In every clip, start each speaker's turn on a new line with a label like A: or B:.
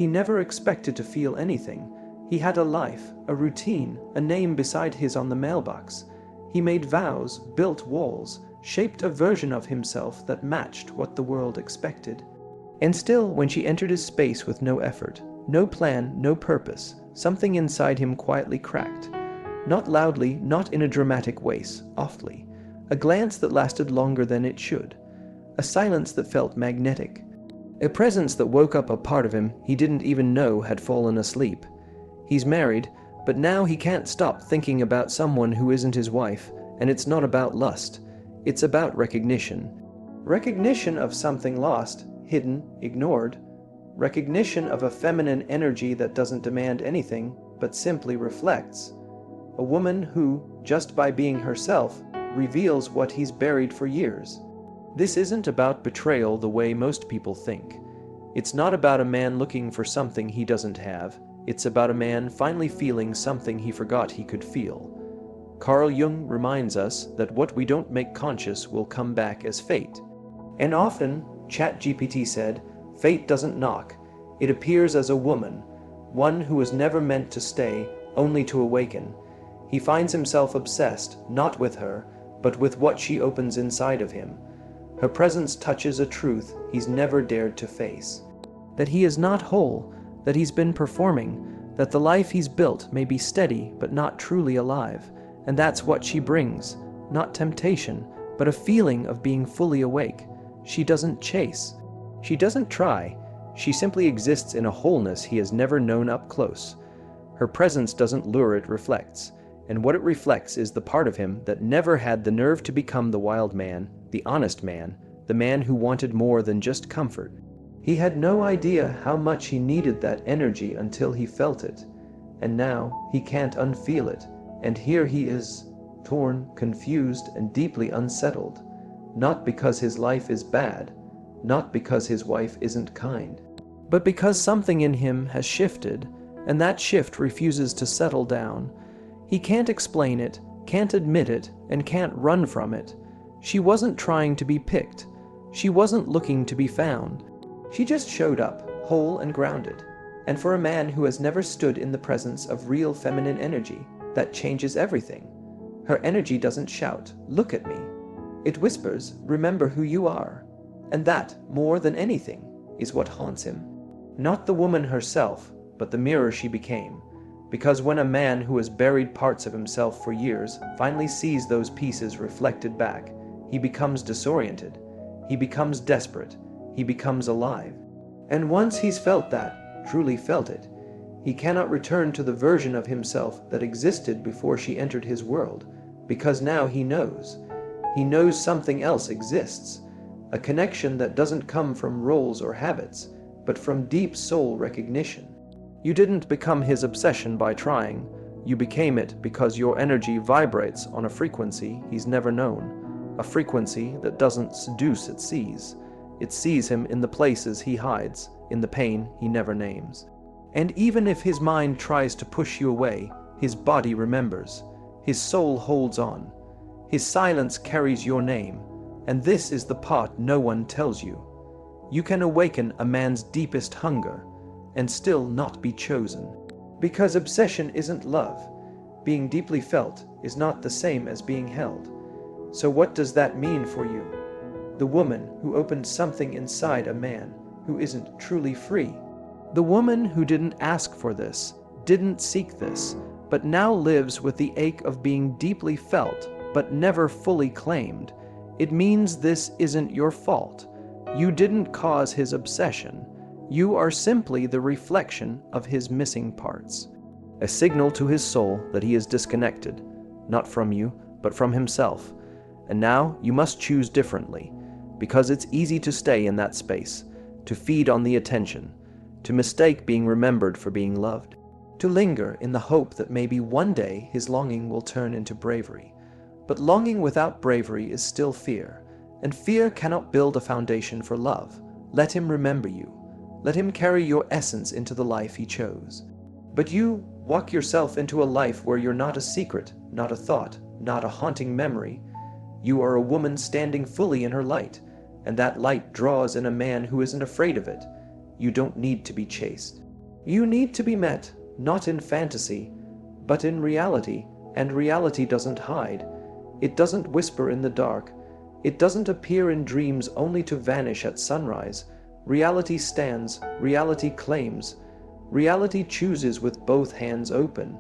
A: He never expected to feel anything. He had a life, a routine, a name beside his on the mailbox. He made vows, built walls, shaped a version of himself that matched what the world expected. And still, when she entered his space with no effort, no plan, no purpose, something inside him quietly cracked. Not loudly, not in a dramatic way, softly. A glance that lasted longer than it should. A silence that felt magnetic. A presence that woke up a part of him he didn't even know had fallen asleep. He's married, but now he can't stop thinking about someone who isn't his wife, and it's not about lust. It's about recognition. Recognition of something lost, hidden, ignored. Recognition of a feminine energy that doesn't demand anything, but simply reflects. A woman who, just by being herself, reveals what he's buried for years. This isn't about betrayal the way most people think. It's not about a man looking for something he doesn't have. It's about a man finally feeling something he forgot he could feel. Carl Jung reminds us that what we don't make conscious will come back as fate. And often, ChatGPT said, fate doesn't knock. It appears as a woman, one who was never meant to stay, only to awaken. He finds himself obsessed, not with her, but with what she opens inside of him. Her presence touches a truth he's never dared to face. That he is not whole, that he's been performing, that the life he's built may be steady but not truly alive, and that's what she brings, not temptation, but a feeling of being fully awake. She doesn't chase. She doesn't try. She simply exists in a wholeness he has never known up close. Her presence doesn't lure, it reflects. And what it reflects is the part of him that never had the nerve to become the wild man, the honest man, the man who wanted more than just comfort. He had no idea how much he needed that energy until he felt it. And now he can't unfeel it. And here he is, torn, confused, and deeply unsettled. Not because his life is bad, not because his wife isn't kind, but because something in him has shifted, and that shift refuses to settle down. He can't explain it, can't admit it, and can't run from it. She wasn't trying to be picked. She wasn't looking to be found. She just showed up, whole and grounded. And for a man who has never stood in the presence of real feminine energy, that changes everything. Her energy doesn't shout, "Look at me." It whispers, "Remember who you are." And that, more than anything, is what haunts him. Not the woman herself, but the mirror she became. Because when a man who has buried parts of himself for years finally sees those pieces reflected back, he becomes disoriented. He becomes desperate. He becomes alive. And once he's felt that, truly felt it, he cannot return to the version of himself that existed before she entered his world, because now he knows. He knows something else exists. A connection that doesn't come from roles or habits, but from deep soul recognition. You didn't become his obsession by trying. You became it because your energy vibrates on a frequency he's never known. A frequency that doesn't seduce, it sees. It sees him in the places he hides, in the pain he never names. And even if his mind tries to push you away, his body remembers. His soul holds on. His silence carries your name. And this is the part no one tells you. You can awaken a man's deepest hunger and still not be chosen. Because obsession isn't love. Being deeply felt is not the same as being held. So what does that mean for you? The woman who opened something inside a man who isn't truly free. The woman who didn't ask for this, didn't seek this, but now lives with the ache of being deeply felt but never fully claimed. It means this isn't your fault. You didn't cause his obsession. You are simply the reflection of his missing parts. A signal to his soul that he is disconnected, not from you, but from himself. And now you must choose differently, because it's easy to stay in that space, to feed on the attention, to mistake being remembered for being loved, to linger in the hope that maybe one day his longing will turn into bravery. But longing without bravery is still fear, and fear cannot build a foundation for love. Let him remember you. Let him carry your essence into the life he chose. But you walk yourself into a life where you're not a secret, not a thought, not a haunting memory. You are a woman standing fully in her light, and that light draws in a man who isn't afraid of it. You don't need to be chased. You need to be met, not in fantasy, but in reality, and reality doesn't hide. It doesn't whisper in the dark. It doesn't appear in dreams only to vanish at sunrise. Reality stands, reality claims, reality chooses with both hands open.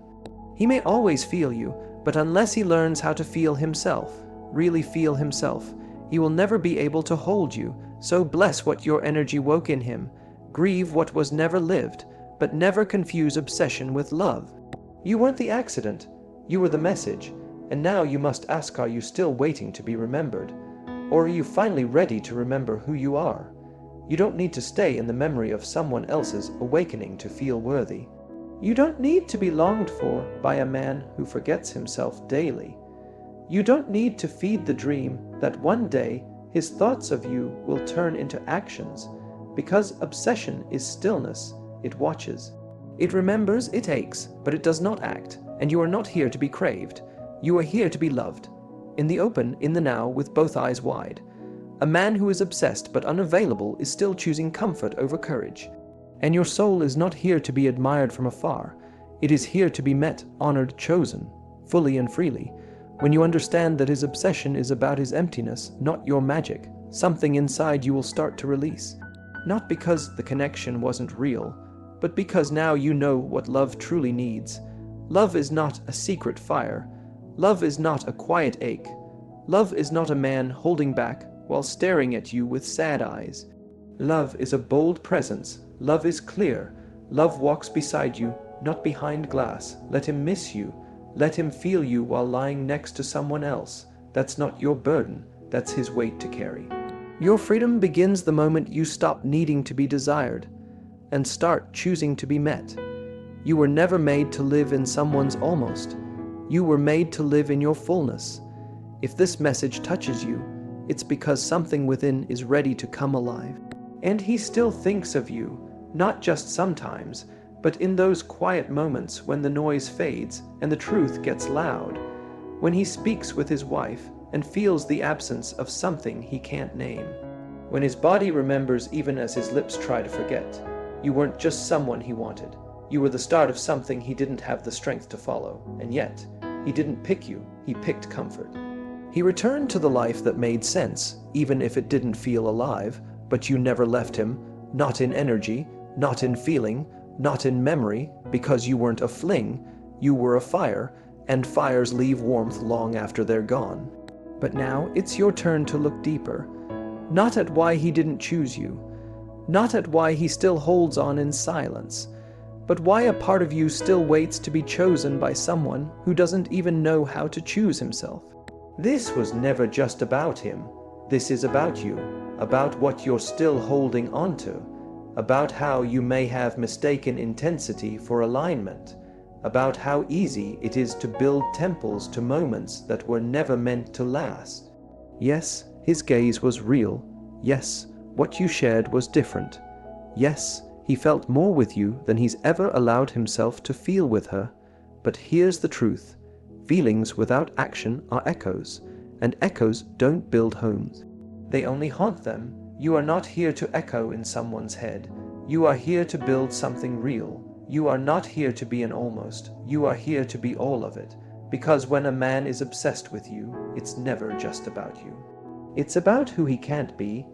A: He may always feel you, but unless he learns how to feel himself, really feel himself, he will never be able to hold you. So bless what your energy woke in him. Grieve what was never lived, but never confuse obsession with love. You weren't the accident, you were the message, and now you must ask, are you still waiting to be remembered? Or are you finally ready to remember who you are? You don't need to stay in the memory of someone else's awakening to feel worthy. You don't need to be longed for by a man who forgets himself daily. You don't need to feed the dream that one day his thoughts of you will turn into actions, because obsession is stillness. It watches. It remembers, it aches, but it does not act, and you are not here to be craved. You are here to be loved. In the open, in the now, with both eyes wide. A man who is obsessed but unavailable is still choosing comfort over courage. And your soul is not here to be admired from afar. It is here to be met, honored, chosen, fully and freely. When you understand that his obsession is about his emptiness, not your magic, something inside you will start to release. Not because the connection wasn't real, but because now you know what love truly needs. Love is not a secret fire. Love is not a quiet ache. Love is not a man holding back while staring at you with sad eyes. Love is a bold presence. Love is clear. Love walks beside you, not behind glass. Let him miss you. Let him feel you while lying next to someone else. That's not your burden. That's his weight to carry. Your freedom begins the moment you stop needing to be desired and start choosing to be met. You were never made to live in someone's almost. You were made to live in your fullness. If this message touches you, it's because something within is ready to come alive. And he still thinks of you, not just sometimes, but in those quiet moments when the noise fades and the truth gets loud, when he speaks with his wife and feels the absence of something he can't name, when his body remembers even as his lips try to forget. You weren't just someone he wanted. You were the start of something he didn't have the strength to follow, and yet, he didn't pick you, he picked comfort. He returned to the life that made sense, even if it didn't feel alive, but you never left him, not in energy, not in feeling, not in memory, because you weren't a fling, you were a fire, and fires leave warmth long after they're gone. But now it's your turn to look deeper, not at why he didn't choose you, not at why he still holds on in silence, but why a part of you still waits to be chosen by someone who doesn't even know how to choose himself. This was never just about him. This is about you, about what you're still holding onto, about how you may have mistaken intensity for alignment, about how easy it is to build temples to moments that were never meant to last. Yes, his gaze was real. Yes, what you shared was different. Yes, he felt more with you than he's ever allowed himself to feel with her. But here's the truth. Feelings without action are echoes, and echoes don't build homes. They only haunt them. You are not here to echo in someone's head. You are here to build something real. You are not here to be an almost. You are here to be all of it. Because when a man is obsessed with you, it's never just about you. It's about who he can't be.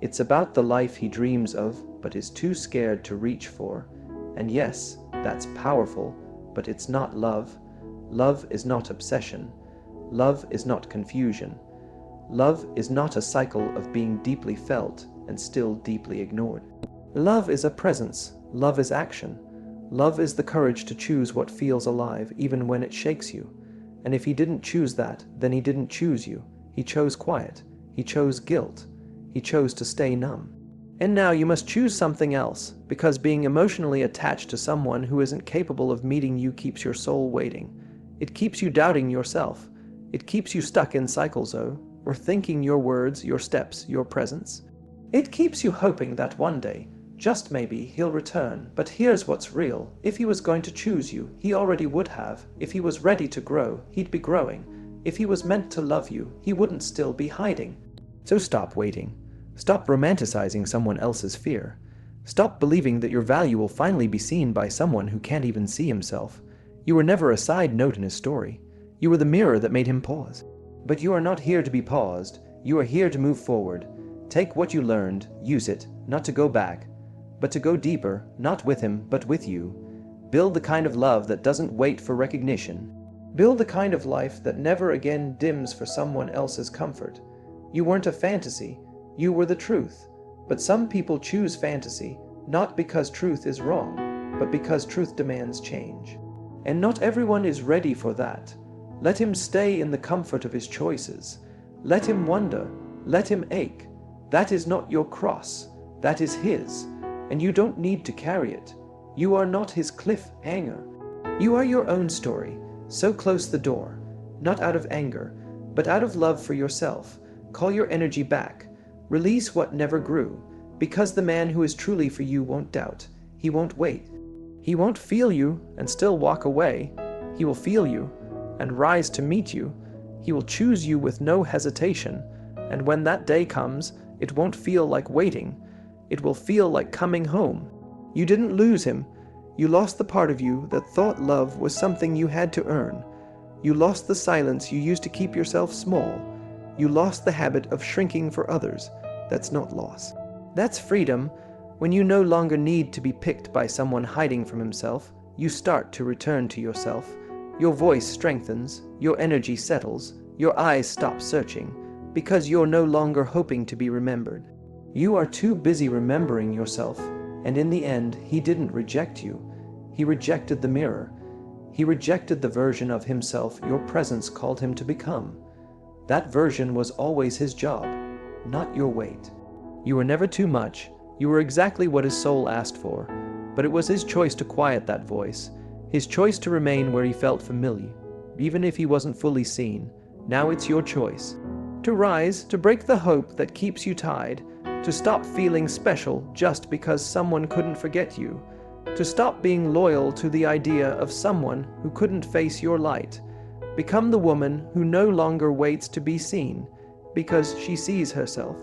A: It's about the life he dreams of, but is too scared to reach for. And yes, that's powerful, but it's not love. Love is not obsession. Love is not confusion. Love is not a cycle of being deeply felt and still deeply ignored. Love is a presence. Love is action. Love is the courage to choose what feels alive even when it shakes you. And if he didn't choose that, then he didn't choose you. He chose quiet. He chose guilt. He chose to stay numb. And now you must choose something else, because being emotionally attached to someone who isn't capable of meeting you keeps your soul waiting. It keeps you doubting yourself. It keeps you stuck in cycles, or thinking your words, your steps, your presence. It keeps you hoping that one day, just maybe, he'll return. But here's what's real. If he was going to choose you, he already would have. If he was ready to grow, he'd be growing. If he was meant to love you, he wouldn't still be hiding. So stop waiting. Stop romanticizing someone else's fear. Stop believing that your value will finally be seen by someone who can't even see himself. You were never a side note in his story. You were the mirror that made him pause. But you are not here to be paused. You are here to move forward. Take what you learned, use it, not to go back, but to go deeper, not with him, but with you. Build the kind of love that doesn't wait for recognition. Build the kind of life that never again dims for someone else's comfort. You weren't a fantasy, you were the truth. But some people choose fantasy, not because truth is wrong, but because truth demands change. And not everyone is ready for that. Let him stay in the comfort of his choices. Let him wonder, let him ache. That is not your cross, that is his, and you don't need to carry it. You are not his cliffhanger. You are your own story, so close the door, not out of anger, but out of love for yourself. Call your energy back. Release what never grew, because the man who is truly for you won't doubt. He won't wait. He won't feel you and still walk away. He will feel you and rise to meet you. He will choose you with no hesitation, and when that day comes, it won't feel like waiting. It will feel like coming home. You didn't lose him. You lost the part of you that thought love was something you had to earn. You lost the silence you used to keep yourself small. You lost the habit of shrinking for others. That's not loss. That's freedom. When you no longer need to be picked by someone hiding from himself, you start to return to yourself. Your voice strengthens, your energy settles, your eyes stop searching, because you're no longer hoping to be remembered. You are too busy remembering yourself, and in the end, he didn't reject you. He rejected the mirror. He rejected the version of himself your presence called him to become. That version was always his job, not your weight. You were never too much. You were exactly what his soul asked for, but it was his choice to quiet that voice, his choice to remain where he felt familiar, even if he wasn't fully seen. Now it's your choice. To rise, to break the hope that keeps you tied, to stop feeling special just because someone couldn't forget you, to stop being loyal to the idea of someone who couldn't face your light. Become the woman who no longer waits to be seen, because she sees herself.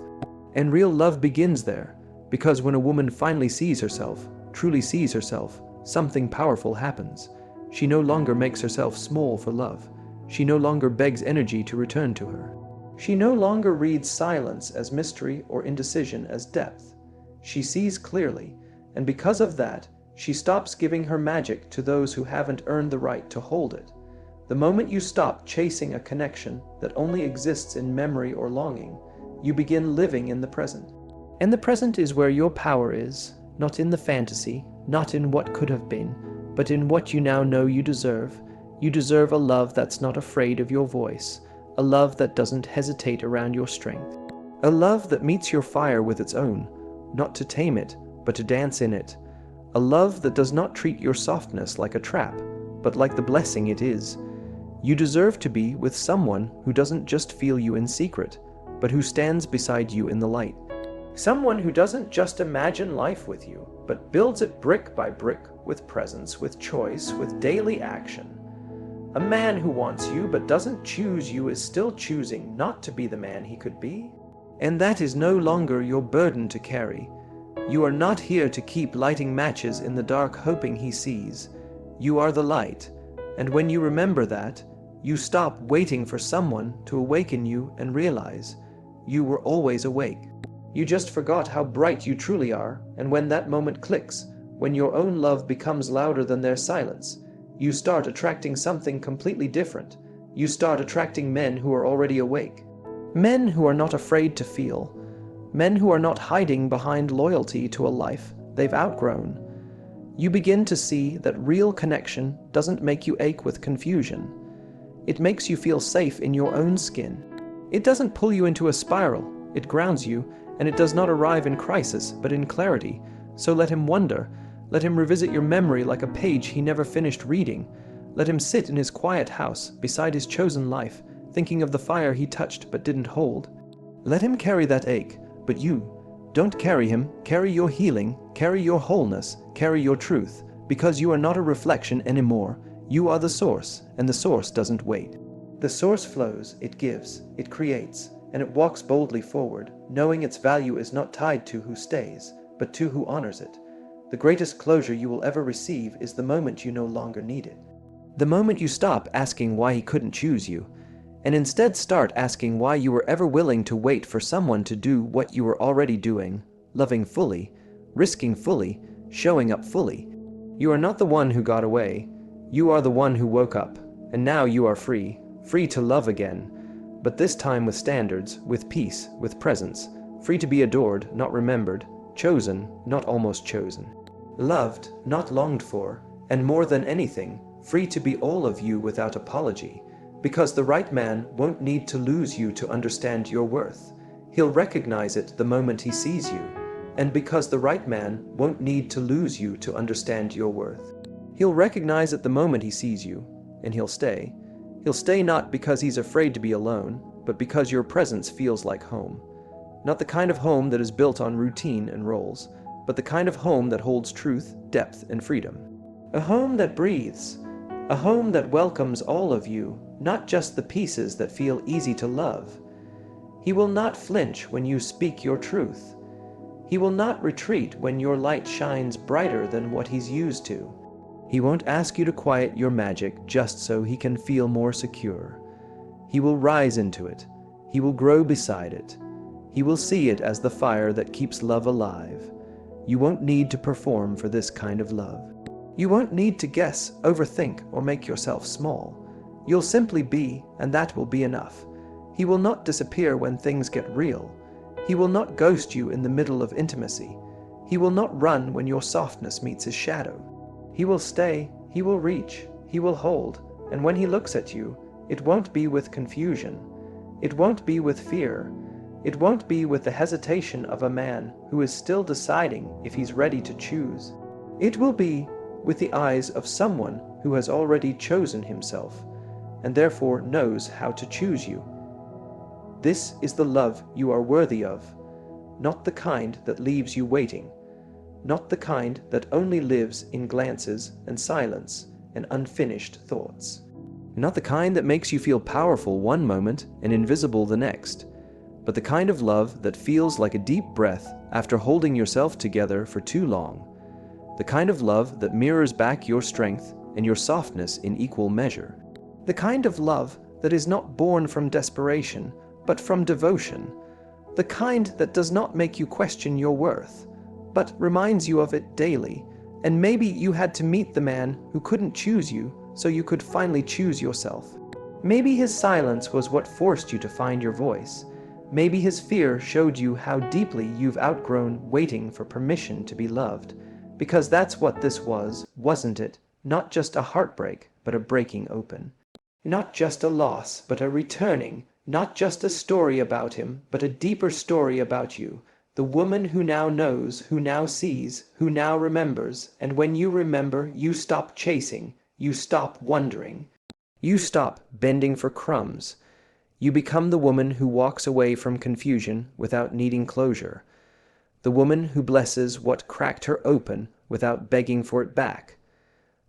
A: And real love begins there, because when a woman finally sees herself, truly sees herself, something powerful happens. She no longer makes herself small for love. She no longer begs energy to return to her. She no longer reads silence as mystery or indecision as depth. She sees clearly, and because of that, she stops giving her magic to those who haven't earned the right to hold it. The moment you stop chasing a connection that only exists in memory or longing, you begin living in the present. And the present is where your power is, not in the fantasy, not in what could have been, but in what you now know you deserve. You deserve a love that's not afraid of your voice, a love that doesn't hesitate around your strength, a love that meets your fire with its own, not to tame it, but to dance in it, a love that does not treat your softness like a trap, but like the blessing it is. You deserve to be with someone who doesn't just feel you in secret, but who stands beside you in the light. Someone who doesn't just imagine life with you, but builds it brick by brick with presence, with choice, with daily action. A man who wants you but doesn't choose you is still choosing not to be the man he could be. And that is no longer your burden to carry. You are not here to keep lighting matches in the dark hoping he sees. You are the light, and when you remember that, you stop waiting for someone to awaken you and realize you were always awake. You just forgot how bright you truly are, and when that moment clicks, when your own love becomes louder than their silence, you start attracting something completely different. You start attracting men who are already awake. Men who are not afraid to feel. Men who are not hiding behind loyalty to a life they've outgrown. You begin to see that real connection doesn't make you ache with confusion. It makes you feel safe in your own skin. It doesn't pull you into a spiral. It grounds you, and it does not arrive in crisis, but in clarity. So let him wonder. Let him revisit your memory like a page he never finished reading. Let him sit in his quiet house, beside his chosen life, thinking of the fire he touched but didn't hold. Let him carry that ache, but you, don't carry him. Carry your healing, carry your wholeness, carry your truth, because you are not a reflection anymore. You are the source, and the source doesn't wait. The source flows, it gives, it creates, and it walks boldly forward, knowing its value is not tied to who stays, but to who honors it. The greatest closure you will ever receive is the moment you no longer need it. The moment you stop asking why he couldn't choose you, and instead start asking why you were ever willing to wait for someone to do what you were already doing, loving fully, risking fully, showing up fully. You are not the one who got away. You are the one who woke up, and now you are free, free to love again, but this time with standards, with peace, with presence, free to be adored, not remembered, chosen, not almost chosen, loved, not longed for, and more than anything, free to be all of you without apology, because the right man won't need to lose you to understand your worth. He'll recognize it the moment he sees you, and because the right man won't need to lose you to understand your worth. He'll recognize it the moment he sees you, and he'll stay. He'll stay not because he's afraid to be alone, but because your presence feels like home. Not the kind of home that is built on routine and roles, but the kind of home that holds truth, depth, and freedom. A home that breathes. A home that welcomes all of you, not just the pieces that feel easy to love. He will not flinch when you speak your truth. He will not retreat when your light shines brighter than what he's used to. He won't ask you to quiet your magic just so he can feel more secure. He will rise into it. He will grow beside it. He will see it as the fire that keeps love alive. You won't need to perform for this kind of love. You won't need to guess, overthink, or make yourself small. You'll simply be, and that will be enough. He will not disappear when things get real. He will not ghost you in the middle of intimacy. He will not run when your softness meets his shadow. He will stay, he will reach, he will hold, and when he looks at you, it won't be with confusion. It won't be with fear. It won't be with the hesitation of a man who is still deciding if he's ready to choose. It will be with the eyes of someone who has already chosen himself, and therefore knows how to choose you. This is the love you are worthy of, not the kind that leaves you waiting, not the kind that only lives in glances and silence and unfinished thoughts, not the kind that makes you feel powerful one moment and invisible the next, but the kind of love that feels like a deep breath after holding yourself together for too long, the kind of love that mirrors back your strength and your softness in equal measure, the kind of love that is not born from desperation, but from devotion, the kind that does not make you question your worth, but reminds you of it daily. And maybe you had to meet the man who couldn't choose you so you could finally choose yourself. Maybe his silence was what forced you to find your voice. Maybe his fear showed you how deeply you've outgrown waiting for permission to be loved. Because that's what this was, wasn't it? Not just a heartbreak, but a breaking open. Not just a loss, but a returning. Not just a story about him, but a deeper story about you. The woman who now knows, who now sees, who now remembers. And when you remember, you stop chasing. You stop wondering. You stop bending for crumbs. You become the woman who walks away from confusion without needing closure. The woman who blesses what cracked her open without begging for it back.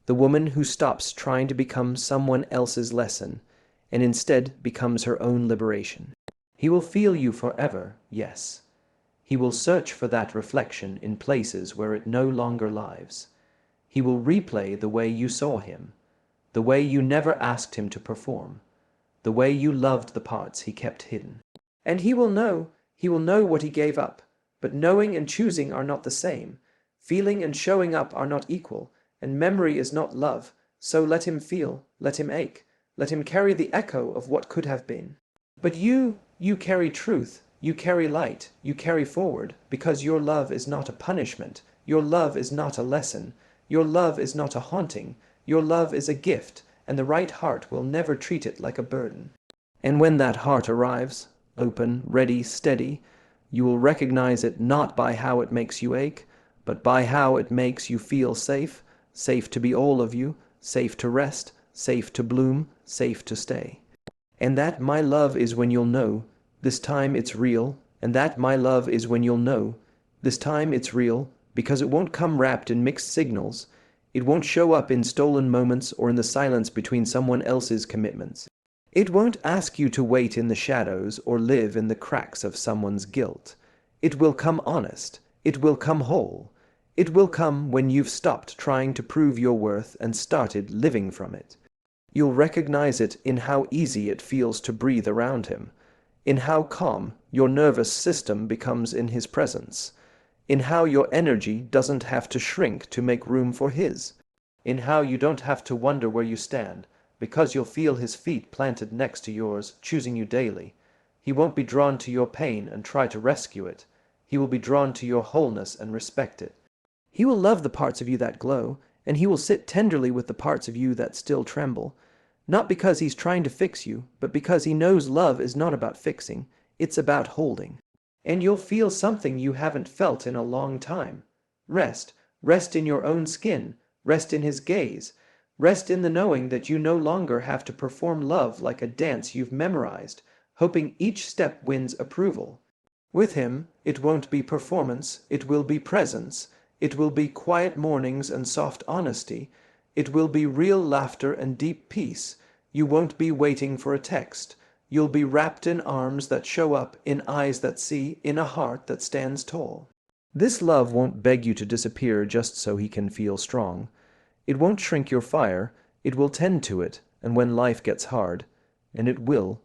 A: The woman who stops trying to become someone else's lesson and instead becomes her own liberation. He will feel you forever, yes. He will search for that reflection in places where it no longer lives. He will replay the way you saw him, the way you never asked him to perform, the way you loved the parts he kept hidden. And he will know what he gave up. But knowing and choosing are not the same. Feeling and showing up are not equal, and memory is not love. So let him feel, let him ache, let him carry the echo of what could have been. But you carry truth, you carry light, you carry forward, because your love is not a punishment, your love is not a lesson, your love is not a haunting, your love is a gift, and the right heart will never treat it like a burden. And when that heart arrives, open, ready, steady, you will recognize it not by how it makes you ache, but by how it makes you feel safe, safe to be all of you, safe to rest, safe to bloom, safe to stay. And that, my love, is when you'll know, this time it's real, and that, my love, is when you'll know, this time it's real, because it won't come wrapped in mixed signals, it won't show up in stolen moments or in the silence between someone else's commitments. It won't ask you to wait in the shadows or live in the cracks of someone's guilt. It will come honest. It will come whole. It will come when you've stopped trying to prove your worth and started living from it. You'll recognize it in how easy it feels to breathe around him, in how calm your nervous system becomes in his presence, in how your energy doesn't have to shrink to make room for his, in how you don't have to wonder where you stand, because you'll feel his feet planted next to yours, choosing you daily. He won't be drawn to your pain and try to rescue it. He will be drawn to your wholeness and respect it. He will love the parts of you that glow, and he will sit tenderly with the parts of you that still tremble. Not because he's trying to fix you, but because he knows love is not about fixing, it's about holding. And you'll feel something you haven't felt in a long time. Rest. Rest in your own skin. Rest in his gaze. Rest in the knowing that you no longer have to perform love like a dance you've memorized, hoping each step wins approval. With him, it won't be performance, it will be presence. It will be quiet mornings and soft honesty. It will be real laughter and deep peace. You won't be waiting for a text. You'll be wrapped in arms that show up, in eyes that see, in a heart that stands tall. This love won't beg you to disappear just so he can feel strong. It won't shrink your fire. It will tend to it, and when life gets hard, and it will,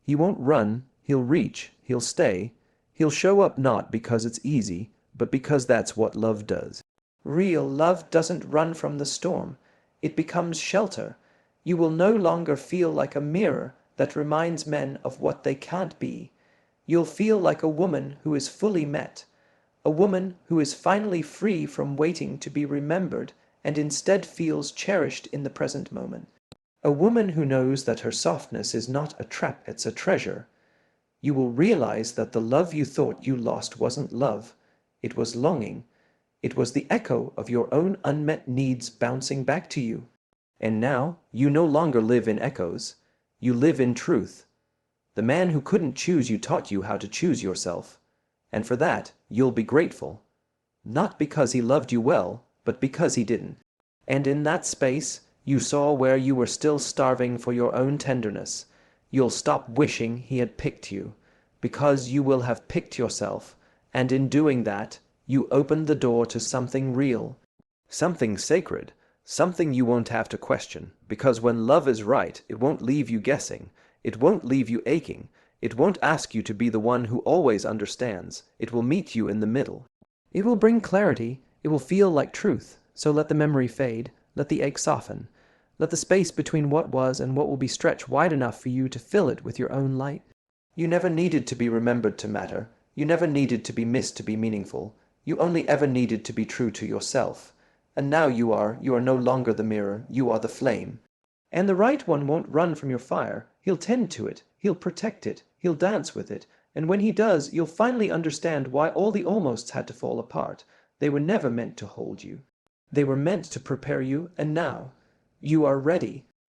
A: he won't run, he'll reach, he'll stay. He'll show up not because it's easy, but because that's what love does. Real love doesn't run from the storm. It becomes shelter. You will no longer feel like a mirror that reminds men of what they can't be. You'll feel like a woman who is fully met, a woman who is finally free from waiting to be remembered and instead feels cherished in the present moment. A woman who knows that her softness is not a trap, it's a treasure. You will realize that the love you thought you lost wasn't love. It was longing. It was the echo of your own unmet needs bouncing back to you. And now you no longer live in echoes. You live in truth. The man who couldn't choose you taught you how to choose yourself. And for that, you'll be grateful. Not because he loved you well, but because he didn't. And in that space, you saw where you were still starving for your own tenderness. You'll stop wishing he had picked you, because you will have picked yourself, and in doing that, you opened the door to something real, something sacred, something you won't have to question, because when love is right, it won't leave you guessing, it won't leave you aching, it won't ask you to be the one who always understands, it will meet you in the middle. It will bring clarity, it will feel like truth, so let the memory fade, let the ache soften. Let the space between what was and what will be stretch wide enough for you to fill it with your own light. You never needed to be remembered to matter. You never needed to be missed to be meaningful. You only ever needed to be true to yourself. And now you are no longer the mirror, you are the flame. And the right one won't run from your fire. He'll tend to it, he'll protect it, he'll dance with it. And when he does, you'll finally understand why all the almosts had to fall apart. They were never meant to hold you. They were meant to prepare you, and now you are ready.